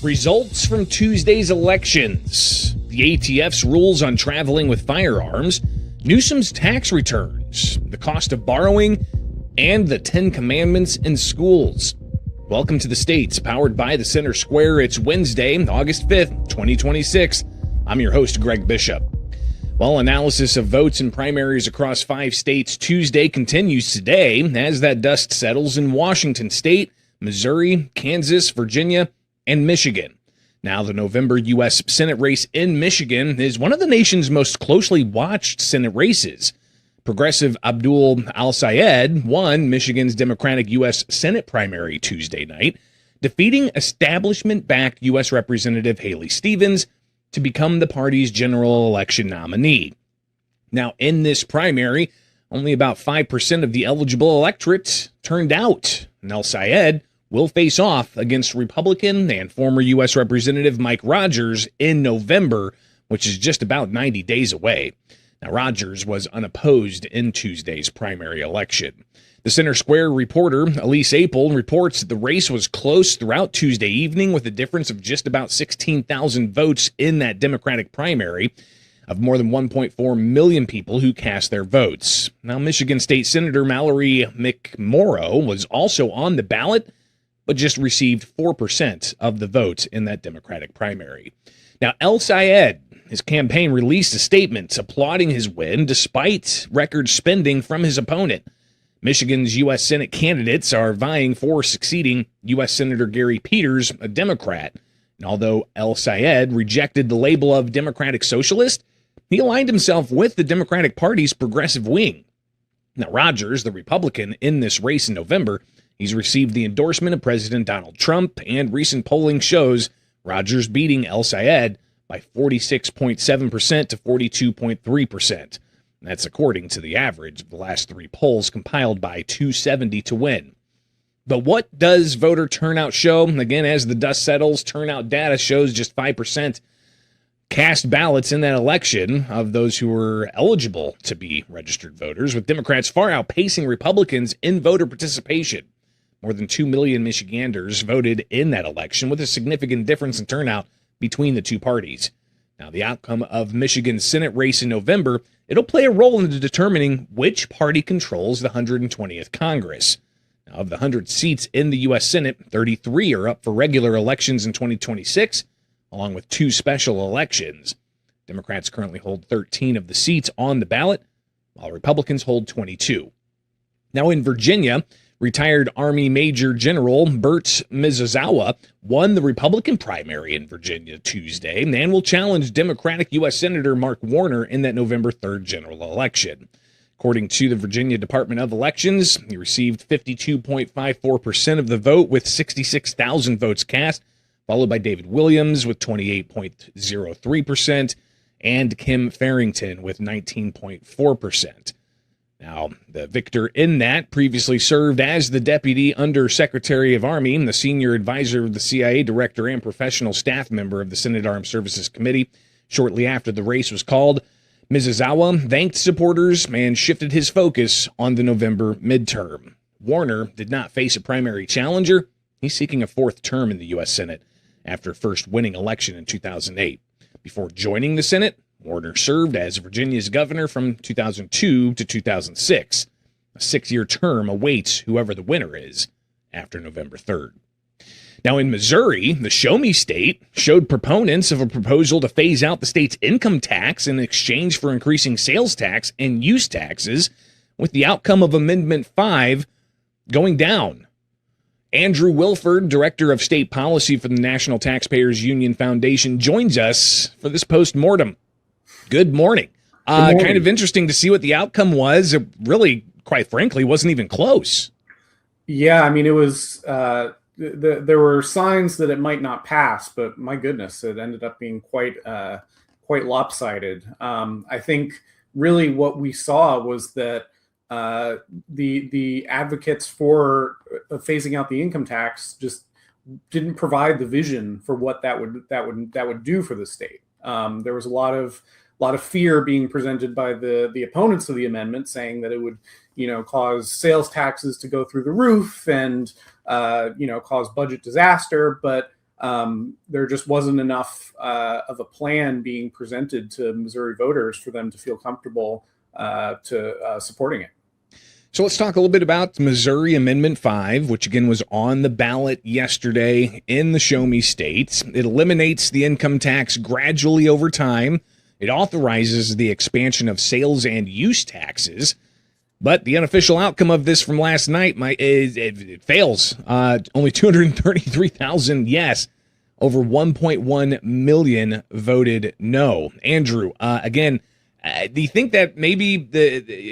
Results from Tuesday's elections, the ATF's rules on traveling with firearms, Newsom's tax returns, the cost of borrowing, and the 10 Commandments in schools. Welcome to the States, powered by the Center Square. It's Wednesday, August 5th, 2026. I'm your host, Greg Bishop. While analysis of votes and primaries across 5 states Tuesday continues today, as that dust settles in Washington State, Missouri, Kansas, Virginia, and Michigan. Now, the November U.S. Senate race in Michigan is one of the nation's most closely watched Senate races. Progressive Abdul El-Sayed won Michigan's Democratic U.S. Senate primary Tuesday night, defeating establishment-backed U.S. Representative Haley Stevens to become the party's general election nominee. Now, in this primary, only about 5% of the eligible electorate turned out, and El-Sayed will face off against Republican and former U.S. Representative Mike Rogers in November, which is just about 90 days away. Now, Rogers was unopposed in Tuesday's primary election. The Center Square reporter, Elise Apel, reports that the race was close throughout Tuesday evening with a difference of just about 16,000 votes in that Democratic primary of more than 1.4 million people who cast their votes. Now, Michigan State Senator Mallory McMorrow was also on the ballot, but just received 4% of the votes in that Democratic primary. Now, El-Sayed, his campaign released a statement applauding his win despite record spending from his opponent. Michigan's U.S. Senate candidates are vying for succeeding U.S. Senator Gary Peters, a Democrat. And although El-Sayed rejected the label of Democratic Socialist, he aligned himself with the Democratic Party's progressive wing. Now, Rogers, the Republican in this race in November, he's received the endorsement of President Donald Trump, and recent polling shows Rogers beating El-Sayed by 46.7% to 42.3%. That's according to the average of the last 3 polls compiled by 270 to win. But what does voter turnout show? Again, as the dust settles, turnout data shows just 5% cast ballots in that election of those who were eligible to be registered voters, with Democrats far outpacing Republicans in voter participation. More than 2 million Michiganders voted in that election, with a significant difference in turnout between the two parties. Now, the outcome of Michigan's Senate race in November, it'll play a role in determining which party controls the 120th Congress. Now, of the 100 seats in the U.S. Senate, 33 are up for regular elections in 2026, along with 2 special elections. Democrats currently hold 13 of the seats on the ballot, while Republicans hold 22. Now, in Virginia, retired Army Major General Bert Mizusawa won the Republican primary in Virginia Tuesday and will challenge Democratic U.S. Senator Mark Warner in that November 3rd general election. According to the Virginia Department of Elections, he received 52.54% of the vote with 66,000 votes cast, followed by David Williams with 28.03% and Kim Farrington with 19.4%. Now, the victor in that previously served as the Deputy Undersecretary of Army, the senior advisor of the CIA director, and professional staff member of the Senate Armed Services Committee. Shortly after the race was called, Mizusawa thanked supporters and shifted his focus on the November midterm. Warner did not face a primary challenger. He's seeking a 4th term in the U.S. Senate after first winning election in 2008. Before joining the Senate, Warner served as Virginia's governor from 2002 to 2006. A 6-year term awaits whoever the winner is after November 3rd. Now, in Missouri, the Show Me State showed proponents of a proposal to phase out the state's income tax in exchange for increasing sales tax and use taxes, with the outcome of Amendment 5 going down. Andrew Wilford, Director of State Policy for the National Taxpayers Union Foundation, joins us for this post-mortem. Good morning. Kind of interesting to see what the outcome was. It really, quite frankly, wasn't even close. Yeah, I mean, it was. There were signs that it might not pass, but my goodness, it ended up being quite lopsided. I think really what we saw was that the advocates for phasing out the income tax just didn't provide the vision for what that would do for the state. There was a lot of fear being presented by the opponents of the amendment, saying that it would, cause sales taxes to go through the roof and, cause budget disaster. But there just wasn't enough of a plan being presented to Missouri voters for them to feel comfortable supporting it. So let's talk a little bit about Missouri Amendment 5, which again was on the ballot yesterday in the Show Me states. It eliminates the income tax gradually over time. It authorizes the expansion of sales and use taxes. But the unofficial outcome of this from last night, it fails. Only 233,000 yes, over 1.1 million voted no. Andrew, again, do you think that maybe,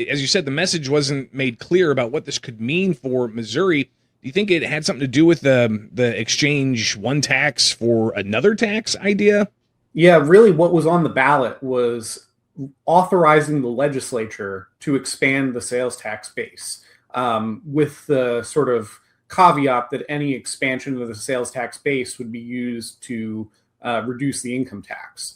as you said, the message wasn't made clear about what this could mean for Missouri? Do you think it had something to do with the exchange one tax for another tax idea? Yeah, really what was on the ballot was authorizing the legislature to expand the sales tax base, with the sort of caveat that any expansion of the sales tax base would be used to reduce the income tax.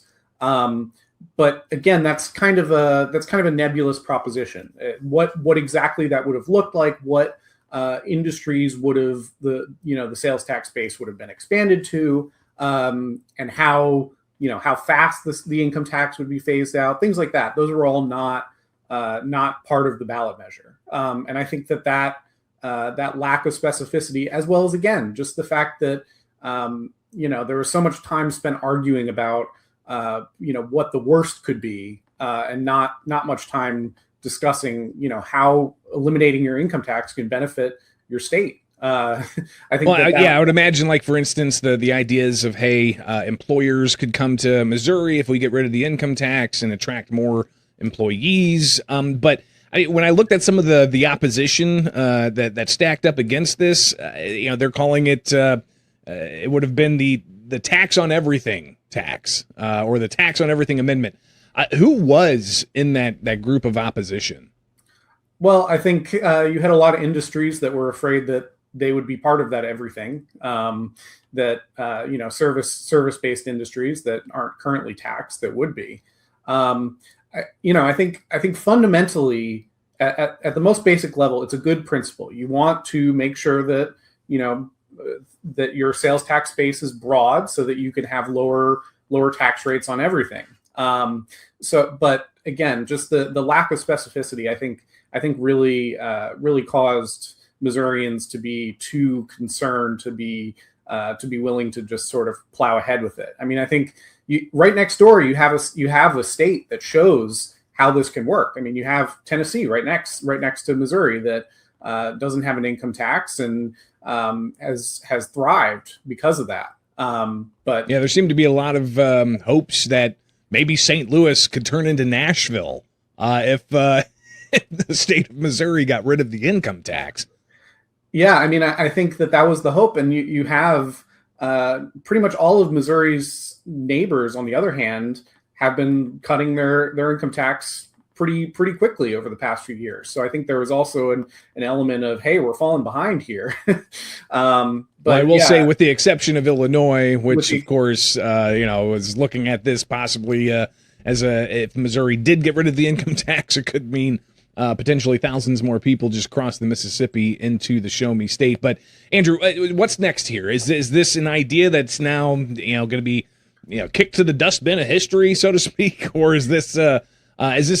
But again, that's kind of a nebulous proposition. What exactly that would have looked like, what industries would have the sales tax base would have been expanded to, and how fast the income tax would be phased out, things like that. Those are all not part of the ballot measure. And I think that lack of specificity, as well as, again, just the fact that there was so much time spent arguing about what the worst could be, and not much time discussing how eliminating your income tax can benefit your state. I think. Well, I would imagine, like, for instance, the ideas of, hey, employers could come to Missouri if we get rid of the income tax and attract more employees. But when I looked at some of the opposition that stacked up against this, they're calling it it would have been the tax on everything tax, or the tax on everything amendment. Who was in that group of opposition? Well, I think you had a lot of industries that were afraid that they would be part of that everything, service-based industries that aren't currently taxed that would be. I think fundamentally at the most basic level, it's a good principle. You want to make sure that that your sales tax base is broad so that you can have lower tax rates on everything. But again, just the lack of specificity, I think really caused Missourians to be too concerned to be willing to just sort of plow ahead with it. I mean, I think right next door you have a state that shows how this can work. I mean, you have Tennessee right next to Missouri that doesn't have an income tax and has thrived because of that. But yeah, there seemed to be a lot of hopes that maybe St. Louis could turn into Nashville if the state of Missouri got rid of the income tax. Yeah, I mean, I think that was the hope, and you have pretty much all of Missouri's neighbors, on the other hand, have been cutting their income tax pretty quickly over the past few years. So I think there was also an element of, hey, we're falling behind here. But I will say, with the exception of Illinois, which of course was looking at this possibly if Missouri did get rid of the income tax, it could mean potentially thousands more people just cross the Mississippi into the Show Me state. But Andrew, what's next here? Is this an idea that's now going to be kicked to the dustbin of history, so to speak, or is this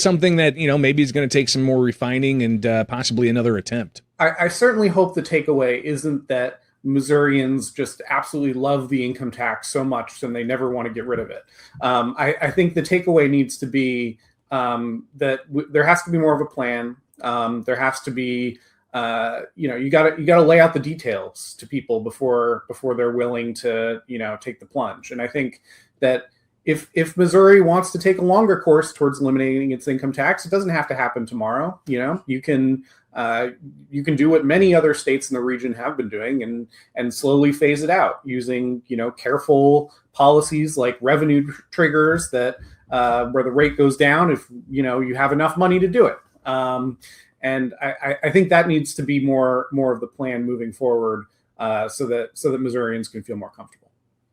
something that maybe is going to take some more refining and possibly another attempt? I certainly hope the takeaway isn't that Missourians just absolutely love the income tax so much and they never want to get rid of it. I think the takeaway needs to be that there has to be more of a plan. There has to be, you got to lay out the details to people before they're willing to, take the plunge. And I think that if Missouri wants to take a longer course towards eliminating its income tax, it doesn't have to happen tomorrow. You can do what many other states in the region have been doing and slowly phase it out using, careful policies like revenue triggers that where the rate goes down if you have enough money to do it. And I think that needs to be more of the plan moving forward, so that Missourians can feel more comfortable.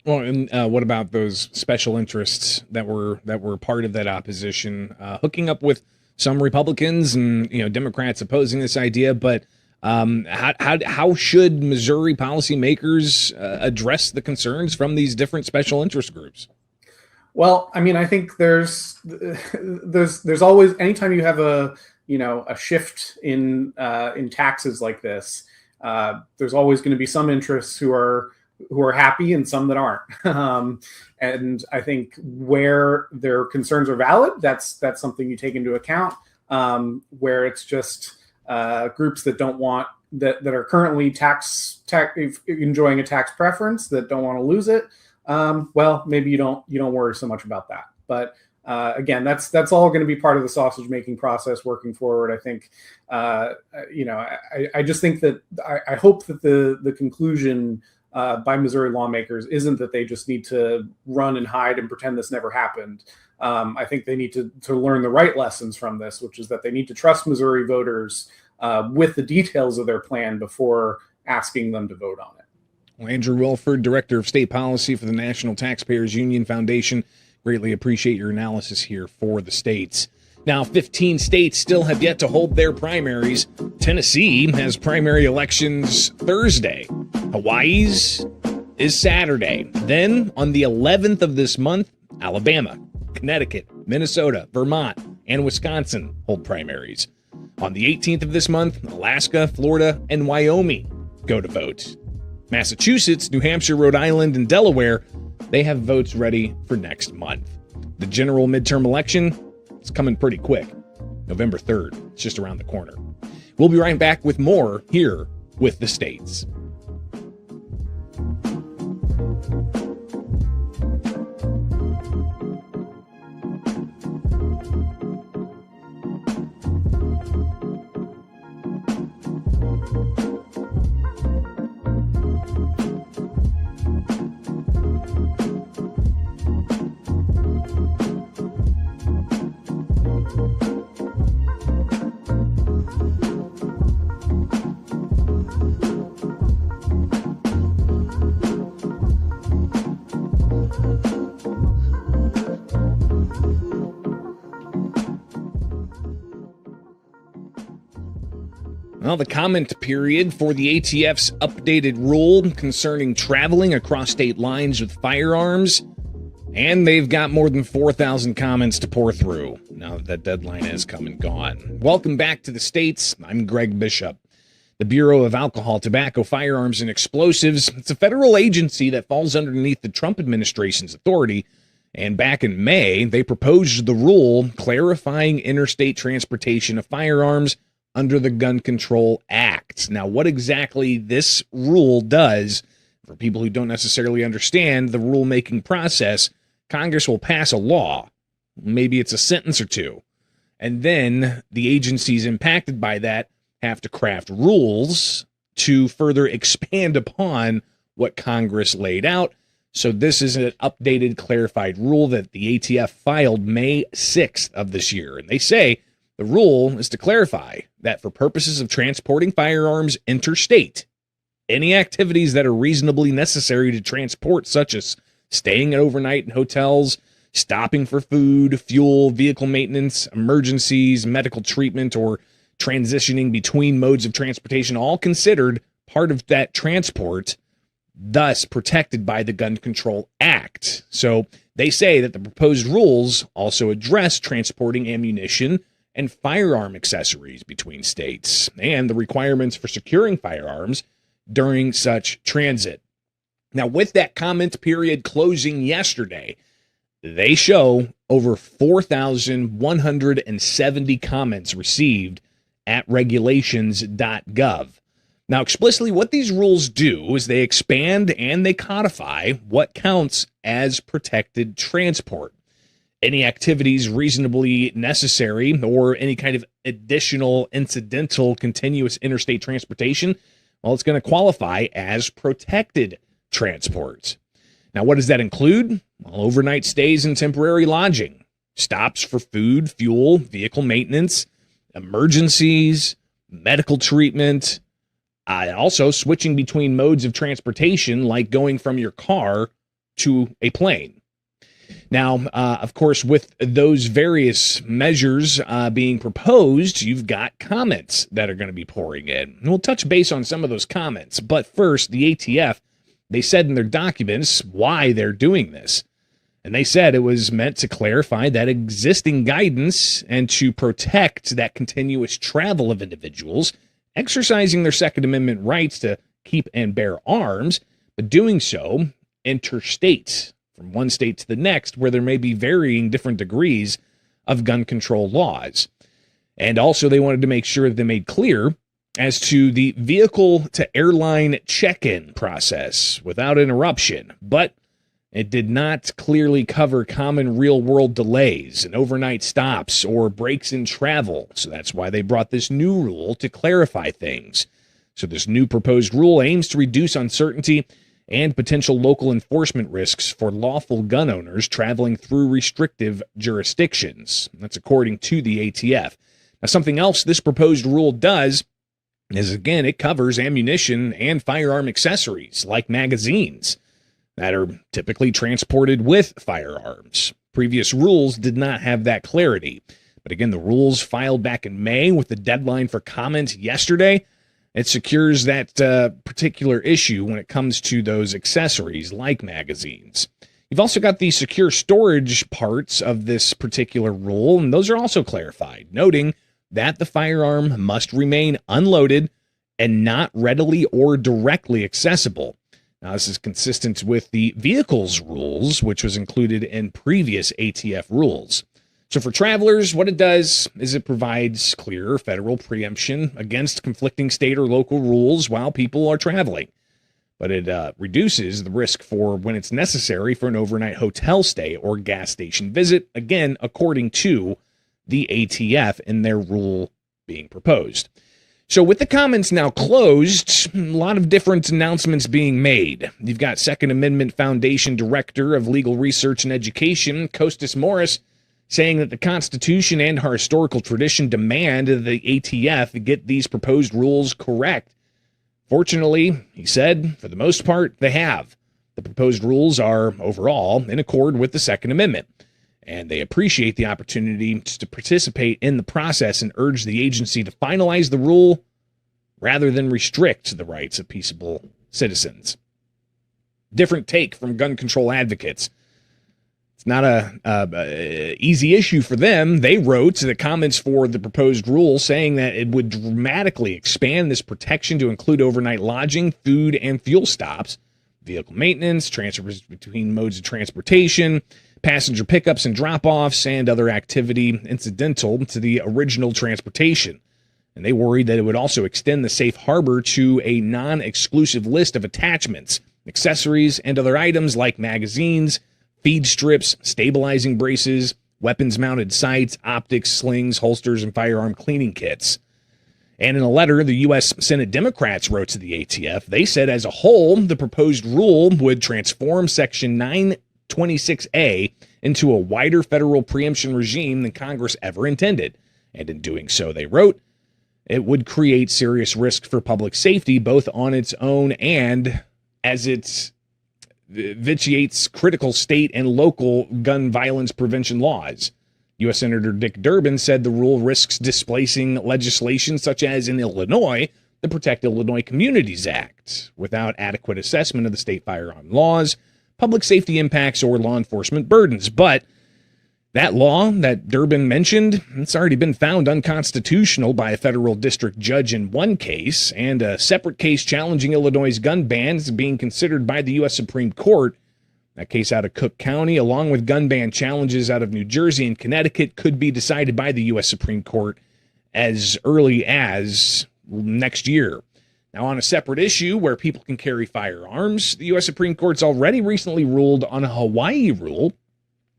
Well, and what about those special interests that were part of that opposition, hooking up with some Republicans and Democrats opposing this idea, but How should Missouri policymakers address the concerns from these different special interest groups? Well, I mean, I think there's always, anytime you have a shift in taxes like this, there's always going to be some interests who are happy and some that aren't. And I think where their concerns are valid, that's something you take into account. Where it's just groups that don't want that are currently tax enjoying a tax preference that don't want to lose it. Well, maybe you don't worry so much about that. But again, that's all going to be part of the sausage making process working forward. I think, I just think that I hope that the conclusion by Missouri lawmakers isn't that they just need to run and hide and pretend this never happened. I think they need to learn the right lessons from this, which is that they need to trust Missouri voters with the details of their plan before asking them to vote on it. Well, Andrew Wilford, Director of State Policy for the National Taxpayers Union Foundation, greatly appreciate your analysis here for the states. Now, 15 states still have yet to hold their primaries. Tennessee has primary elections Thursday. Hawaii's is Saturday. Then, on the 11th of this month, Alabama, Connecticut, Minnesota, Vermont, and Wisconsin hold primaries. On the 18th of this month, Alaska, Florida, and Wyoming go to vote. Massachusetts, New Hampshire, Rhode Island, and Delaware, they have votes ready for next month. The general midterm election is coming pretty quick. November 3rd. It's just around the corner. We'll be right back with more here with the states. Well, the comment period for the ATF's updated rule concerning traveling across state lines with firearms, and they've got more than 4,000 comments to pour through now that that deadline has come and gone. Welcome back to the States. I'm Greg Bishop. The Bureau of Alcohol, Tobacco, Firearms, and Explosives, it's a federal agency that falls underneath the Trump administration's authority. And back in May, they proposed the rule clarifying interstate transportation of firearms under the Gun Control Act. Now, what exactly this rule does, for people who don't necessarily understand the rulemaking process, Congress will pass a law. Maybe it's a sentence or two. And then the agencies impacted by that have to craft rules to further expand upon what Congress laid out. So this is an updated, clarified rule that the ATF filed May 6th of this year. And they say the rule is to clarify that for purposes of transporting firearms interstate, any activities that are reasonably necessary to transport, such as staying overnight in hotels, stopping for food, fuel, vehicle maintenance, emergencies, medical treatment, or transitioning between modes of transportation, all considered part of that transport, thus protected by the Gun Control Act. So they say that the proposed rules also address transporting ammunition and firearm accessories between states, and the requirements for securing firearms during such transit. Now, with that comment period closing yesterday, they show over 4,170 comments received at regulations.gov. Now, explicitly, what these rules do is they expand and they codify what counts as protected transport. Any activities reasonably necessary or any kind of additional incidental continuous interstate transportation, well, it's going to qualify as protected transport. Now, what does that include? Well, overnight stays and temporary lodging, stops for food, fuel, vehicle maintenance, emergencies, medical treatment, also switching between modes of transportation like going from your car to a plane. Now, of course, with those various measures being proposed, you've got comments that are going to be pouring in. And we'll touch base on some of those comments. But first, the ATF, they said in their documents why they're doing this. And they said it was meant to clarify that existing guidance and to protect that continuous travel of individuals exercising their Second Amendment rights to keep and bear arms, but doing so interstate, from one state to the next, where there may be varying different degrees of gun control laws. And also they wanted to make sure that they made clear as to the vehicle to airline check-in process without interruption, but it did not clearly cover common real-world delays and overnight stops or breaks in travel. So that's why they brought this new rule to clarify things. So this new proposed rule aims to reduce uncertainty and potential local enforcement risks for lawful gun owners traveling through restrictive jurisdictions. That's according to the ATF. Now, something else this proposed rule does is, again, it covers ammunition and firearm accessories like magazines that are typically transported with firearms. Previous rules did not have that clarity. But again, the rules filed back in May with the deadline for comment yesterday, it secures that particular issue when it comes to those accessories like magazines. You've also got the secure storage parts of this particular rule, and those are also clarified, noting that the firearm must remain unloaded and not readily or directly accessible. Now, this is consistent with the vehicles rules, which was included in previous ATF rules. So for travelers, what it does is it provides clearer federal preemption against conflicting state or local rules while people are traveling. But it reduces the risk for when it's necessary for an overnight hotel stay or gas station visit, again, according to the ATF in their rule being proposed. So with the comments now closed, a lot of different announcements being made. You've got Second Amendment Foundation Director of Legal Research and Education, Costas Morris, saying that the Constitution and our historical tradition demand that the ATF get these proposed rules correct. Fortunately, he said, for the most part, they have. The proposed rules are, overall, in accord with the Second Amendment, and they appreciate the opportunity to participate in the process and urge the agency to finalize the rule rather than restrict the rights of peaceable citizens. Different take from gun control advocates. It's not a easy issue for them. They wrote the comments for the proposed rule saying that it would dramatically expand this protection to include overnight lodging, food, and fuel stops, vehicle maintenance, transfers between modes of transportation, passenger pickups and drop-offs, and other activity incidental to the original transportation. And they worried that it would also extend the safe harbor to a non-exclusive list of attachments, accessories, and other items like magazines, feed strips, stabilizing braces, weapons-mounted sights, optics, slings, holsters, and firearm cleaning kits. And in a letter, the U.S. Senate Democrats wrote to the ATF, they said as a whole, the proposed rule would transform Section 926A into a wider federal preemption regime than Congress ever intended. And in doing so, they wrote, it would create serious risk for public safety, both on its own and as it vitiates critical state and local gun violence prevention laws. U.S. Senator Dick Durbin said the rule risks displacing legislation such as in Illinois, the Protect Illinois Communities Act, without adequate assessment of the state firearm laws, public safety impacts, or law enforcement burdens. But that law that Durbin mentioned, it's already been found unconstitutional by a federal district judge in one case, and a separate case challenging Illinois' gun bans being considered by the U.S. Supreme Court. That case out of Cook County, along with gun ban challenges out of New Jersey and Connecticut, could be decided by the U.S. Supreme Court as early as next year. Now, on a separate issue where people can carry firearms, the U.S. Supreme Court's already recently ruled on a Hawaii rule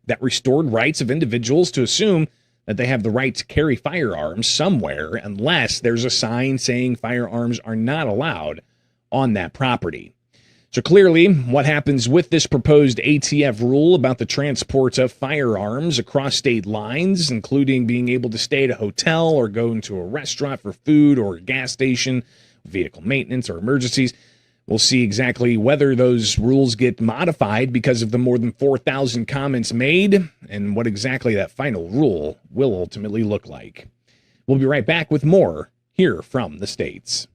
that restored rights of individuals to assume that they have the right to carry firearms somewhere unless there's a sign saying firearms are not allowed on that property. So clearly, what happens with this proposed ATF rule about the transport of firearms across state lines, including being able to stay at a hotel or go into a restaurant for food or a gas station, vehicle maintenance or emergencies, We'll see exactly whether those rules get modified because of the more than 4,000 comments made and what exactly that final rule will ultimately look like. We'll be right back with more here from the States.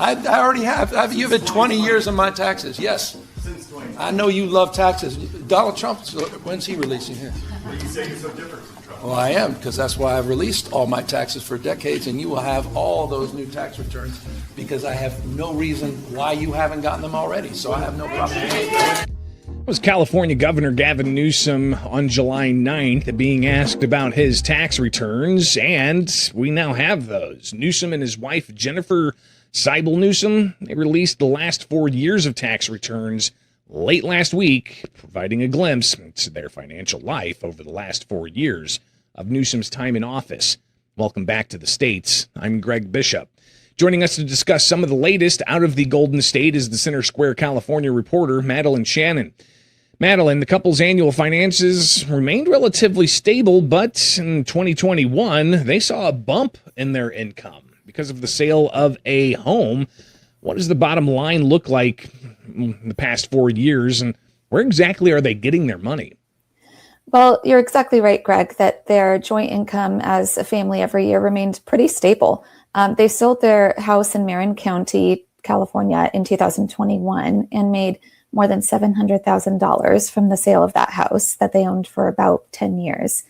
I already have. You've had 20 years of my taxes, yes. Since 20. I know you love taxes. Donald Trump, when's he releasing here? Well, you say you're so different from Trump. Well, I am, because that's why I've released all my taxes for decades, and you will have all those new tax returns because I have no reason why you haven't gotten them already, so I have no problem. It was California Governor Gavin Newsom on July 9th being asked about his tax returns, and we now have those. Newsom and his wife, Jennifer Seibel Newsom, they released the last 4 years of tax returns late last week, providing a glimpse into their financial life over the last 4 years of Newsom's time in office. Welcome back to the States. I'm Greg Bishop. Joining us to discuss some of the latest out of the Golden State is the Center Square, California reporter, Madeline Shannon. Madeline, the couple's annual finances remained relatively stable, but in 2021, they saw a bump in their income because of the sale of a home. What does the bottom line look like in the past 4 years, and where exactly are they getting their money? Well, you're exactly right, Greg, that their joint income as a family every year remained pretty stable. They sold their house in Marin County, California in 2021 and made more than $700,000 from the sale of that house that they owned for about 10 years.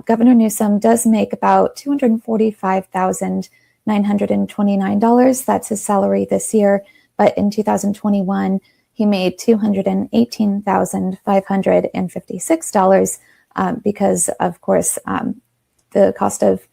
Governor Newsom does make about $245,929. That's his salary this year. But in 2021, he made $218,556 because, of course, the cost of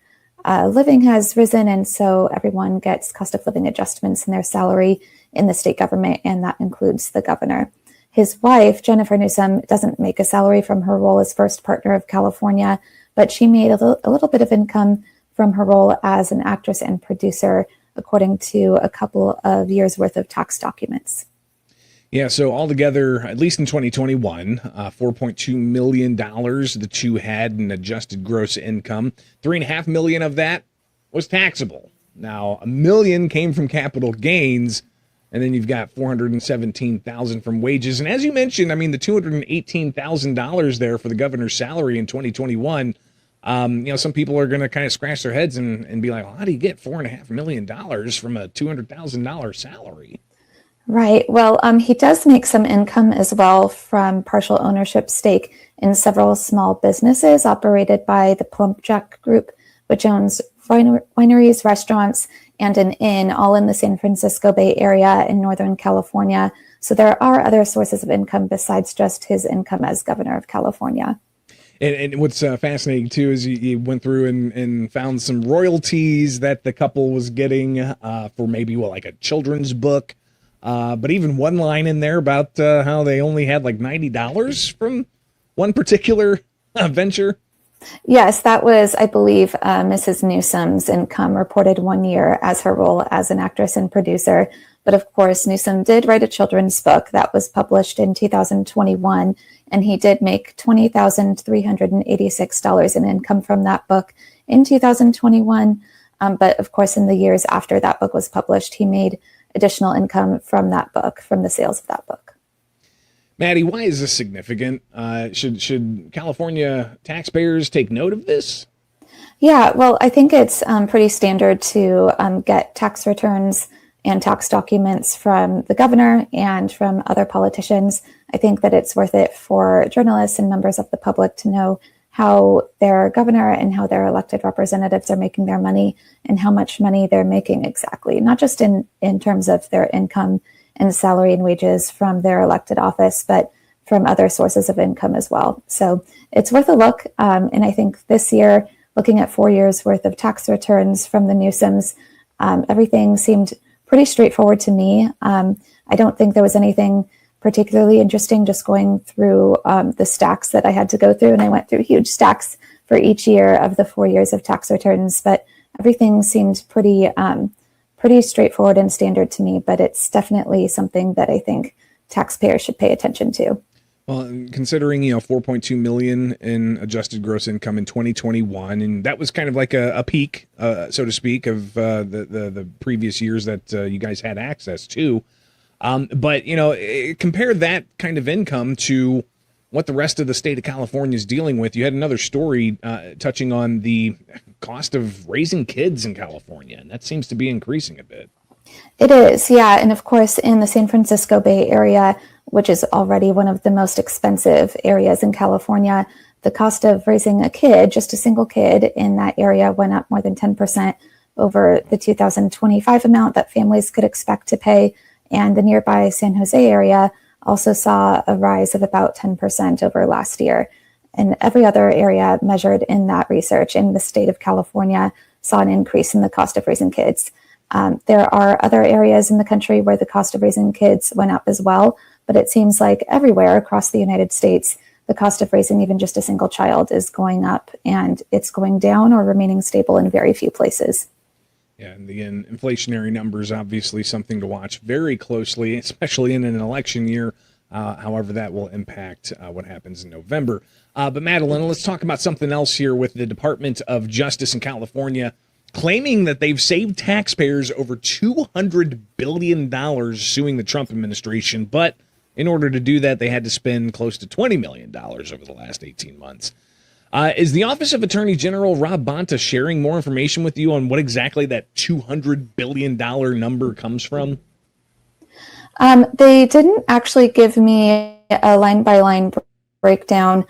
living has risen. And so everyone gets cost of living adjustments in their salary in the state government, and that includes the governor. His wife, Jennifer Newsom, doesn't make a salary from her role as first partner of California, but she made a little bit of income from her role as an actress and producer, according to a couple of years worth of tax documents. Yeah, so altogether, at least in 2021, $4.2 million the two had in adjusted gross income. $3.5 million of that was taxable. Now, $1 million came from capital gains, and then you've got $417,000 from wages. And as you mentioned, I mean, the $218,000 there for the governor's salary in 2021, some people are going to kind of scratch their heads and be like, well, how do you get $4.5 million from a $200,000 salary? Right. Well, he does make some income as well from partial ownership stake in several small businesses operated by the Plumpjack Group, which owns wineries, restaurants, and an inn, all in the San Francisco Bay Area in Northern California. So there are other sources of income besides just his income as governor of California. And what's fascinating, too, is you went through and found some royalties that the couple was getting for maybe, like a children's book. But even one line in there about how they only had like $90 from one particular venture. Yes, that was, I believe, Mrs. Newsom's income reported 1 year as her role as an actress and producer. But of course, Newsom did write a children's book that was published in 2021, and he did make $20,386 in income from that book in 2021. But of course, in the years after that book was published, he made additional income from that book, from the sales of that book. Maddie, why is this significant? Should California taxpayers take note of this? Yeah, well, I think it's pretty standard to get tax returns and tax documents from the governor and from other politicians. I think that it's worth it for journalists and members of the public to know how their governor and how their elected representatives are making their money and how much money they're making exactly, not just in terms of their income and salary and wages from their elected office, but from other sources of income as well. So it's worth a look. And I think this year, looking at 4 years worth of tax returns from the Newsoms, everything seemed pretty straightforward to me. I don't think there was anything particularly interesting just going through the stacks that I had to go through. And I went through huge stacks for each year of the 4 years of tax returns, but everything seemed pretty straightforward and standard to me. But it's definitely something that I think taxpayers should pay attention to. Well, considering, 4.2 million in adjusted gross income in 2021, and that was kind of like a peak, so to speak, of the previous years that you guys had access to. But compare that kind of income to what the rest of the state of California is dealing with. You had another story touching on the cost of raising kids in California, and that seems to be increasing a bit. It is, yeah. And of course, in the San Francisco Bay Area, which is already one of the most expensive areas in California, the cost of raising a kid, just a single kid in that area, went up more than 10% over the 2025 amount that families could expect to pay. And the nearby San Jose area also saw a rise of about 10% over last year. And every other area measured in that research in the state of California saw an increase in the cost of raising kids. There are other areas in the country where the cost of raising kids went up as well, but it seems like everywhere across the United States, the cost of raising even just a single child is going up, and it's going down or remaining stable in very few places. Yeah, and the inflationary numbers, obviously something to watch very closely, especially in an election year. However, that will impact what happens in November. But Madeline, let's talk about something else here with the Department of Justice in California, claiming that they've saved taxpayers over $200 billion suing the Trump administration. But in order to do that, they had to spend close to $20 million over the last 18 months. Is the Office of Attorney General Rob Bonta sharing more information with you on what exactly that $200 billion number comes from? They didn't actually give me a line-by-line breakdown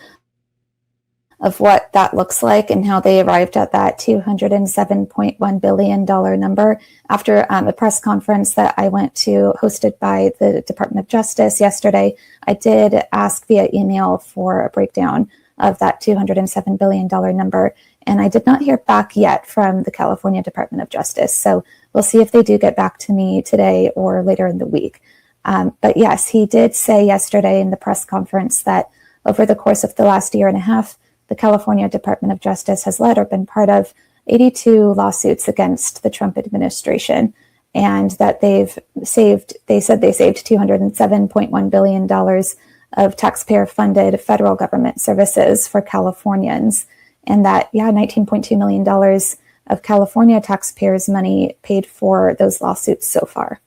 of what that looks like and how they arrived at that $207.1 billion number. After a press conference that I went to hosted by the Department of Justice yesterday, I did ask via email for a breakdown of that $207 billion number, and I did not hear back yet from the California Department of Justice. So we'll see if they do get back to me today or later in the week. But yes, he did say yesterday in the press conference that over the course of the last year and a half, the California Department of Justice has led or been part of 82 lawsuits against the Trump administration, and that they said they saved $207.1 billion of taxpayer-funded federal government services for Californians, and that, $19.2 million of California taxpayers' money paid for those lawsuits so far.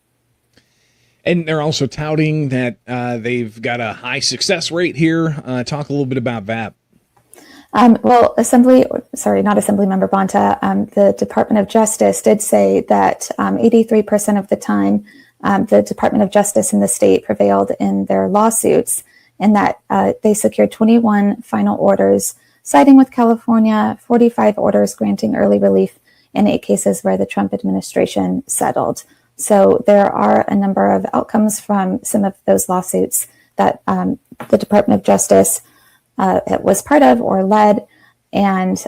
And they're also touting that they've got a high success rate here. Talk a little bit about that. Well, not Assemblymember Bonta, the Department of Justice did say that 83% of the time the Department of Justice in the state prevailed in their lawsuits, and that they secured 21 final orders siding with California, 45 orders granting early relief, and 8 cases where the Trump administration settled. So there are a number of outcomes from some of those lawsuits that the Department of Justice was part of or led, and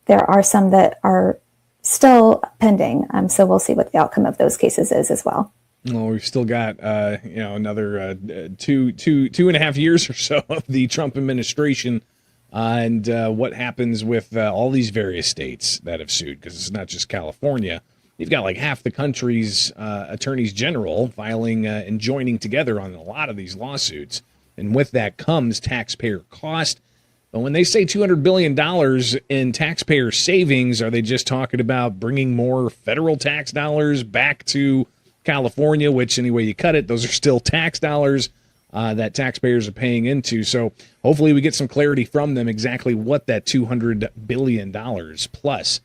there are some that are still pending. So we'll see what the outcome of those cases is as well. Well, we've still got another two and a half years or so of the Trump administration, and what happens with all these various states that have sued, because it's not just California. You've got like half the country's attorneys general filing and joining together on a lot of these lawsuits. And with that comes taxpayer cost. But when they say $200 billion in taxpayer savings, are they just talking about bringing more federal tax dollars back to California, which any way you cut it, those are still tax dollars that taxpayers are paying into. So hopefully we get some clarity from them exactly what that $200 billion plus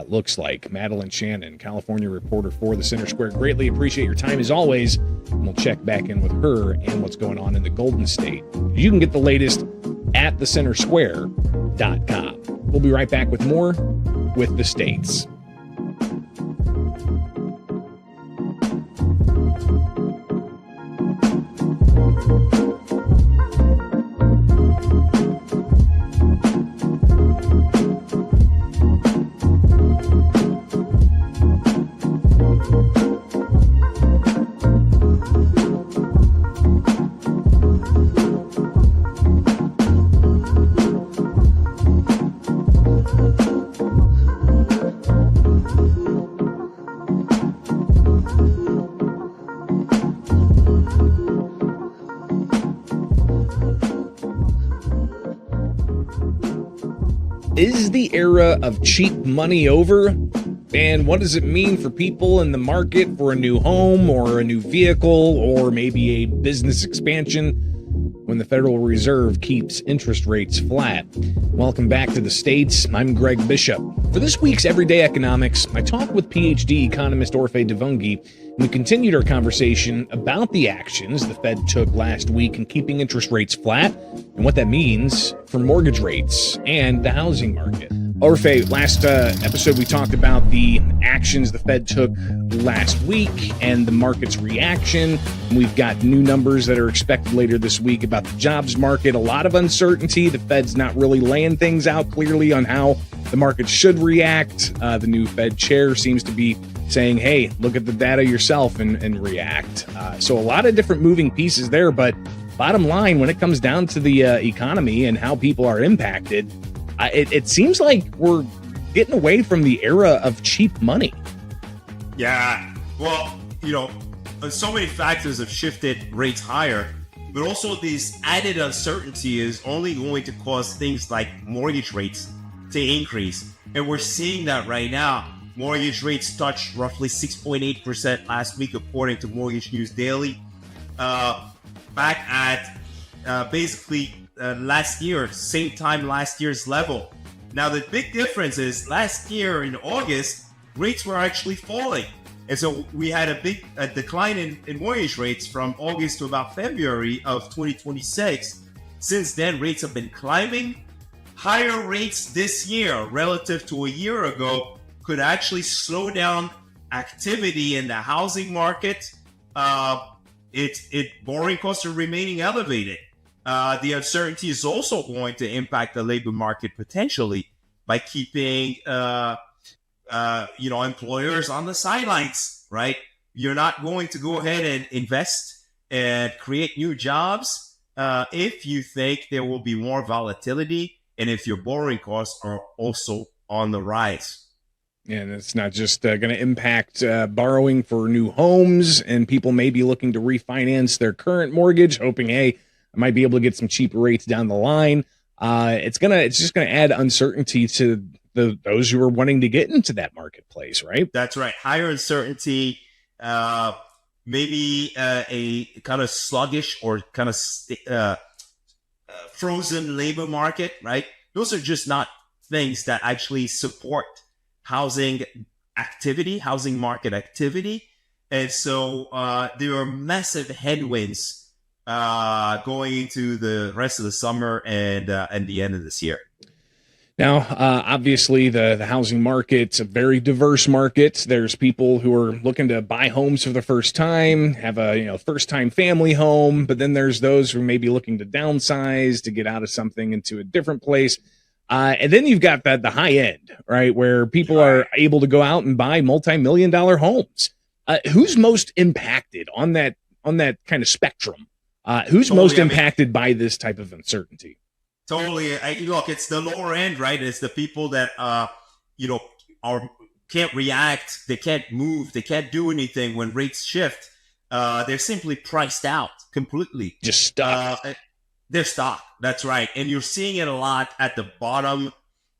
looks like. Madeline Shannon, California reporter for the Center Square. Greatly appreciate your time as always. And we'll check back in with her and what's going on in the Golden State. You can get the latest at thecentersquare.com. We'll be right back with more with the states. the era of cheap money over? And what does it mean for people in the market for a new home or a new vehicle or maybe a business expansion when the Federal Reserve keeps interest rates flat? Welcome back to the States. I'm Greg Bishop. For this week's Everyday Economics, I talked with PhD economist Orphe Divounguy. We continued our conversation about the actions the Fed took last week in keeping interest rates flat and what that means for mortgage rates and the housing market. Orphe, last episode we talked about the actions the Fed took last week and the market's reaction. We've got new numbers that are expected later this week about the jobs market. A lot of uncertainty. The Fed's not really laying things out clearly on how the market should react. The new Fed chair seems to be saying, hey, look at the data yourself and react. So a lot of different moving pieces there. But bottom line, when it comes down to the economy and how people are impacted, it seems like we're getting away from the era of cheap money. Yeah, well, so many factors have shifted rates higher, but also this added uncertainty is only going to cause things like mortgage rates to increase. And we're seeing that right now. Mortgage rates touched roughly 6.8% last week, according to Mortgage News Daily. Back at basically last year, same time last year's level. Now, the big difference is last year in August, rates were actually falling. And so we had a decline in mortgage rates from August to about February of 2026. Since then, rates have been climbing. Higher rates this year relative to a year ago could actually slow down activity in the housing market. Borrowing costs are remaining elevated. The uncertainty is also going to impact the labor market potentially by keeping, employers on the sidelines, right? You're not going to go ahead and invest and create new jobs if you think there will be more volatility and if your borrowing costs are also on the rise. And it's not just going to impact borrowing for new homes, and people may be looking to refinance their current mortgage, hoping, hey, I might be able to get some cheaper rates down the line. It's just gonna add uncertainty to those who are wanting to get into that marketplace, right? That's right. Higher uncertainty, maybe a kind of sluggish or kind of frozen labor market, right? Those are just not things that actually support housing market activity. And so there are massive headwinds going into the rest of the summer and the end of this year. Now, obviously, the housing market's a very diverse market. There's people who are looking to buy homes for the first time, have a first-time family home, but then there's those who may be looking to downsize, to get out of something into a different place. And then you've got the high end, right, where people are able to go out and buy multi-million-dollar homes. Who's most impacted on that kind of spectrum? Who's most impacted by this type of uncertainty? Totally. Look, it's the lower end, right? It's the people that can't react, they can't move, they can't do anything when rates shift. They're simply priced out completely. Just stuck. They're stuck. That's right. And you're seeing it a lot at the bottom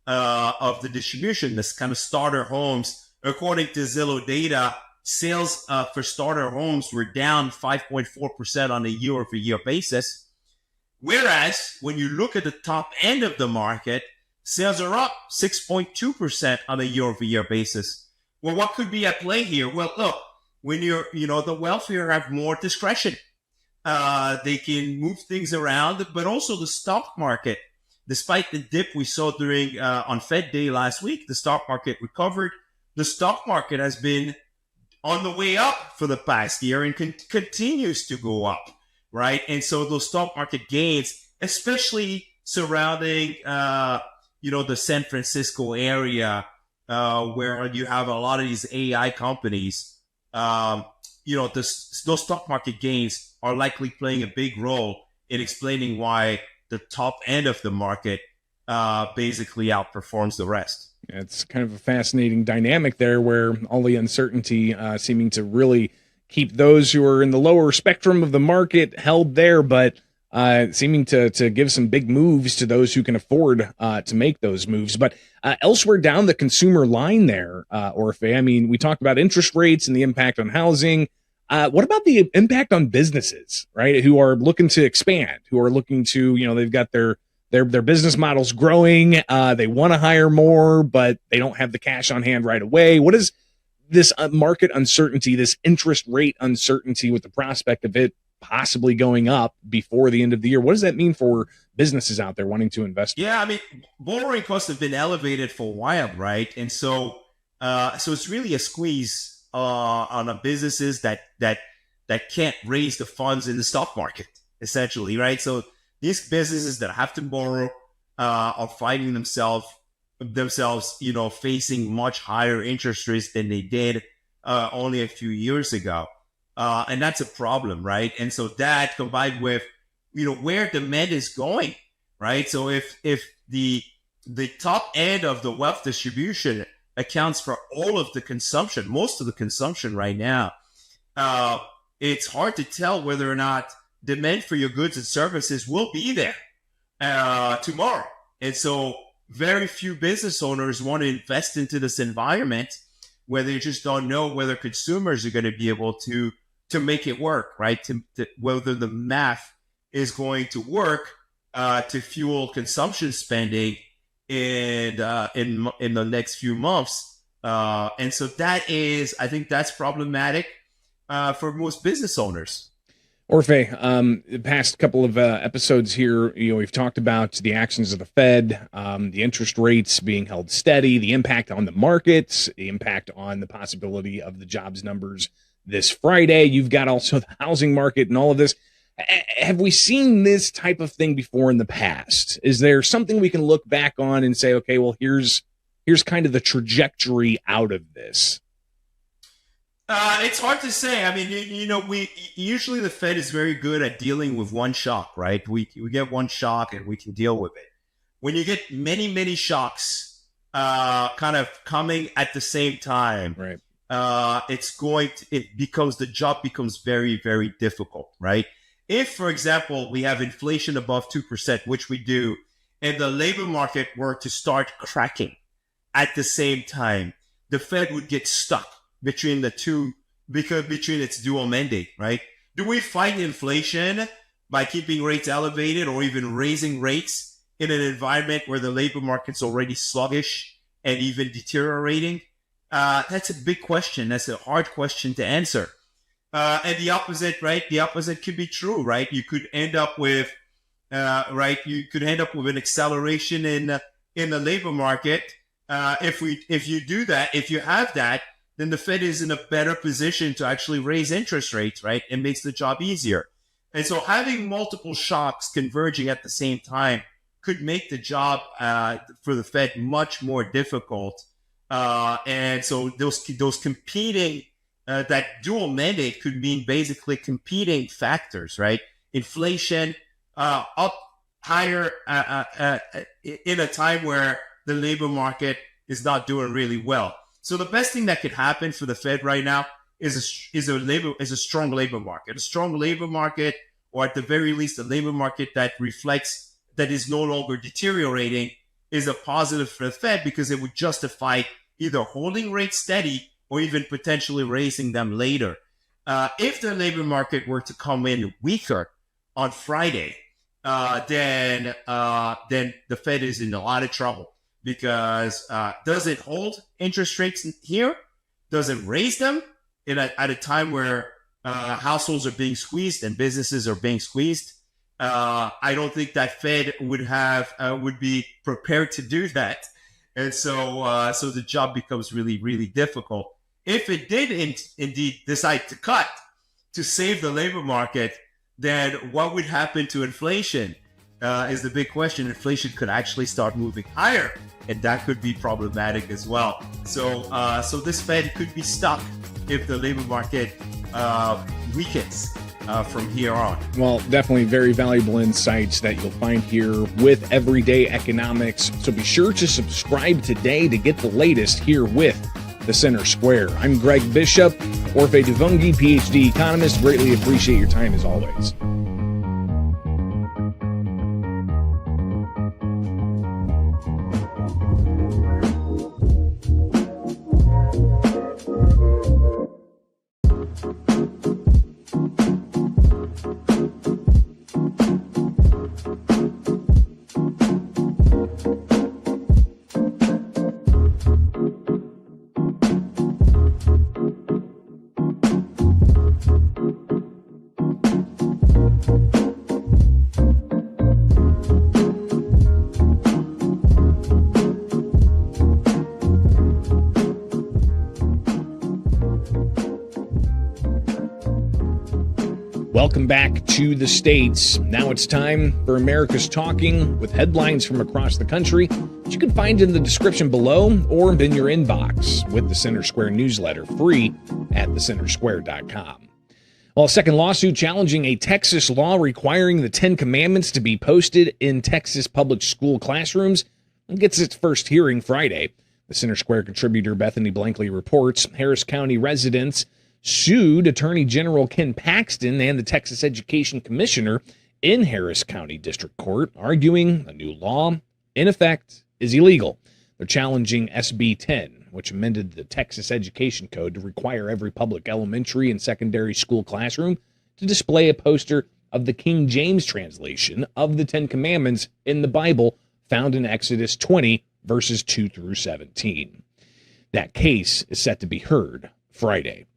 of the distribution, this kind of starter homes. According to Zillow data, sales for starter homes were down 5.4% on a year-over-year basis. Whereas when you look at the top end of the market, sales are up 6.2% on a year-over-year basis. Well, what could be at play here? Well, look, when the wealthier have more discretion. They can move things around, but also the stock market. Despite the dip we saw during on Fed Day last week, the stock market recovered. The stock market has been on the way up for the past year and continues to go up, right? And so those stock market gains, especially surrounding, the San Francisco area, where you have a lot of these AI companies, those stock market gains are likely playing a big role in explaining why the top end of the market basically outperforms the rest. It's kind of a fascinating dynamic there where all the uncertainty seeming to really keep those who are in the lower spectrum of the market held there, but seeming to give some big moves to those who can afford to make those moves. But elsewhere down the consumer line there, Orfe, I mean, we talked about interest rates and the impact on housing. What about the impact on businesses, right, who are looking to expand, who are looking to, they've got their business models growing. They want to hire more, but they don't have the cash on hand right away. What is this market uncertainty, this interest rate uncertainty with the prospect of it possibly going up before the end of the year? What does that mean for businesses out there wanting to invest? Yeah, I mean, borrowing costs have been elevated for a while, right? And so it's really a squeeze on the businesses that can't raise the funds in the stock market, essentially, right? So these businesses that have to borrow are finding themselves, facing much higher interest rates than they did only a few years ago. And that's a problem, right? And so that combined with, where demand is going, right? So if the top end of the wealth distribution accounts for all of the consumption, most of the consumption right now, it's hard to tell whether or not demand for your goods and services will be there tomorrow. And so very few business owners want to invest into this environment where they just don't know whether consumers are going to be able to make it work, right? To whether the math is going to work to fuel consumption spending in the next few months. And so I think that's problematic for most business owners. Orfe, the past couple of episodes here, we've talked about the actions of the Fed, the interest rates being held steady, the impact on the markets, the impact on the possibility of the jobs numbers this Friday. You've got also the housing market and all of this. Have we seen this type of thing before in the past? Is there something we can look back on and say, okay, well, here's kind of the trajectory out of this? It's hard to say. I mean, we usually the Fed is very good at dealing with one shock, right? We get one shock and we can deal with it. When you get many, many shocks kind of coming at the same time, right? The job becomes very, very difficult, right? If, for example, we have inflation above 2%, which we do, and the labor market were to start cracking at the same time, the Fed would get stuck between the two, between its dual mandate, right? Do we fight inflation by keeping rates elevated or even raising rates in an environment where the labor market's already sluggish and even deteriorating? That's a big question. That's a hard question to answer. And the opposite, right? The opposite could be true, right? You could end up with, You could end up with an acceleration in the labor market. If you do that, if you have that, then the Fed is in a better position to actually raise interest rates, right? It makes the job easier. And so having multiple shocks converging at the same time could make the job for the Fed much more difficult. And so those competing, that dual mandate could mean basically competing factors, right? Inflation up higher in a time where the labor market is not doing really well. So the best thing that could happen for the Fed right now is a strong labor market. A strong labor market, or at the very least, a labor market that is no longer deteriorating, is a positive for the Fed because it would justify either holding rates steady or even potentially raising them later. If the labor market were to come in weaker on Friday, then the Fed is in a lot of trouble. Because does it hold interest rates here? Does it raise them at a time where households are being squeezed and businesses are being squeezed? I don't think that Fed would be prepared to do that, and so the job becomes really, really difficult. If it did indeed decide to cut to save the labor market, then what would happen to inflation? Is the big question. Inflation could actually start moving higher, and that could be problematic as well. So this Fed could be stuck if the labor market weakens from here on. Well, definitely very valuable insights that you'll find here with Everyday Economics. So be sure to subscribe today to get the latest here with The Center Square. I'm Greg Bishop, Orfe Divounguy, PhD economist. Greatly appreciate your time as always. Welcome back to the States. Now it's time for America's Talking with headlines from across the country that you can find in the description below or in your inbox with the Center Square newsletter, free at thecentersquare.com. Well, a second lawsuit challenging a Texas law requiring the 10 Commandments to be posted in Texas public school classrooms gets its first hearing Friday. The Center Square contributor Bethany Blankley reports Harris County residents sued Attorney General Ken Paxton and the Texas Education Commissioner in Harris County District Court, arguing a new law, in effect, is illegal. They're challenging SB 10, which amended the Texas Education Code to require every public elementary and secondary school classroom to display a poster of the King James translation of the 10 Commandments in the Bible found in Exodus 20, verses 2 through 17. That case is set to be heard Friday.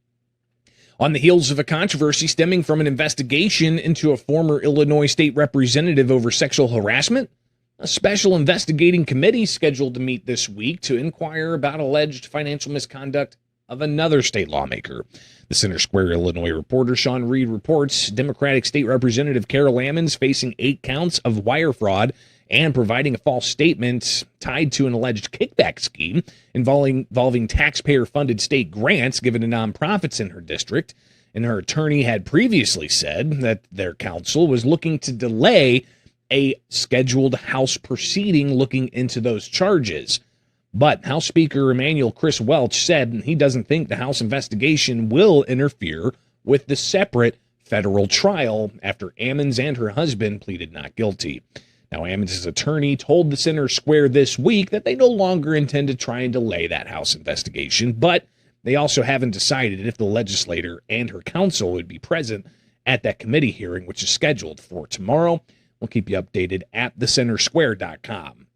On the heels of a controversy stemming from an investigation into a former Illinois state representative over sexual harassment, a special investigating committee scheduled to meet this week to inquire about alleged financial misconduct of another state lawmaker. The Center Square Illinois reporter Sean Reed reports Democratic State Representative Carol Ammons facing 8 counts of wire fraud and providing a false statement tied to an alleged kickback scheme involving taxpayer-funded state grants given to nonprofits in her district. And her attorney had previously said that their counsel was looking to delay a scheduled House proceeding looking into those charges. But House Speaker Emanuel Chris Welch said he doesn't think the House investigation will interfere with the separate federal trial after Ammons and her husband pleaded not guilty. Now, Ammons' attorney told the Center Square this week that they no longer intend to try and delay that House investigation, but they also haven't decided if the legislator and her counsel would be present at that committee hearing, which is scheduled for tomorrow. We'll keep you updated at thecentersquare.com.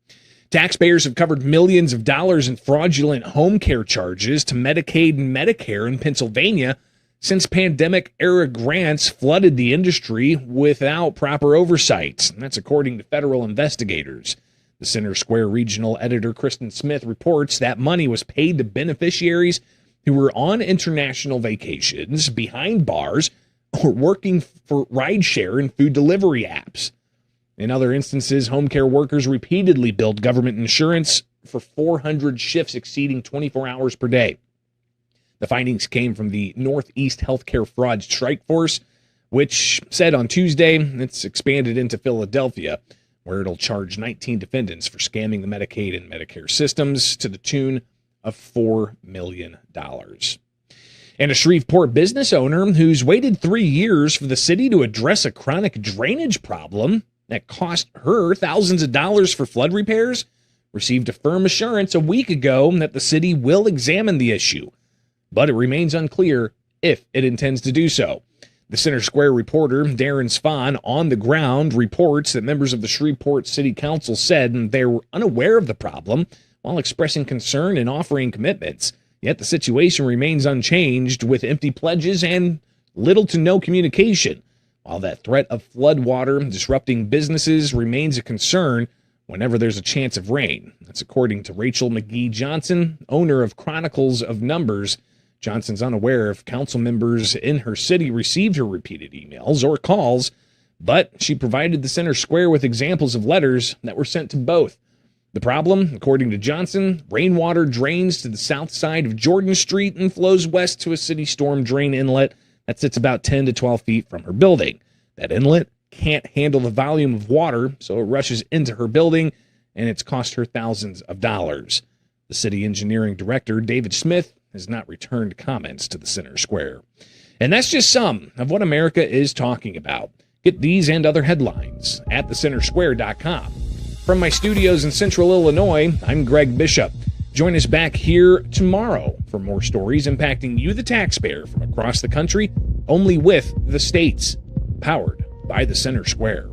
Taxpayers have covered millions of dollars in fraudulent home care charges to Medicaid and Medicare in Pennsylvania since pandemic-era grants flooded the industry without proper oversight. That's according to federal investigators. The Center Square regional editor Kristen Smith reports that money was paid to beneficiaries who were on international vacations, behind bars, or working for rideshare and food delivery apps. In other instances, home care workers repeatedly billed government insurance for 400 shifts exceeding 24 hours per day. The findings came from the Northeast Healthcare Fraud Strike Force, which said on Tuesday it's expanded into Philadelphia, where it'll charge 19 defendants for scamming the Medicaid and Medicare systems to the tune of $4 million. And a Shreveport business owner who's waited 3 years for the city to address a chronic drainage problem that cost her thousands of dollars for flood repairs received a firm assurance a week ago that the city will examine the issue, but it remains unclear if it intends to do so. The Center Square reporter, Darren Spahn, on the ground, reports that members of the Shreveport City Council said they were unaware of the problem while expressing concern and offering commitments. Yet the situation remains unchanged with empty pledges and little to no communication. While that threat of floodwater disrupting businesses remains a concern whenever there's a chance of rain. That's according to Rachel McGee Johnson, owner of Chronicles of Numbers. Johnson's unaware if council members in her city received her repeated emails or calls, but she provided the Center Square with examples of letters that were sent to both. The problem, according to Johnson, rainwater drains to the south side of Jordan Street and flows west to a city storm drain inlet that sits about 10 to 12 feet from her building. That inlet can't handle the volume of water, so it rushes into her building, and it's cost her thousands of dollars. The city engineering director, David Smith, has not returned comments to the Center Square. And that's just some of what America is talking about. Get these and other headlines at thecentersquare.com. From my studios in Central Illinois, I'm Greg Bishop. Join us back here tomorrow for more stories impacting you, the taxpayer, from across the country, only with the states. Powered by the Center Square.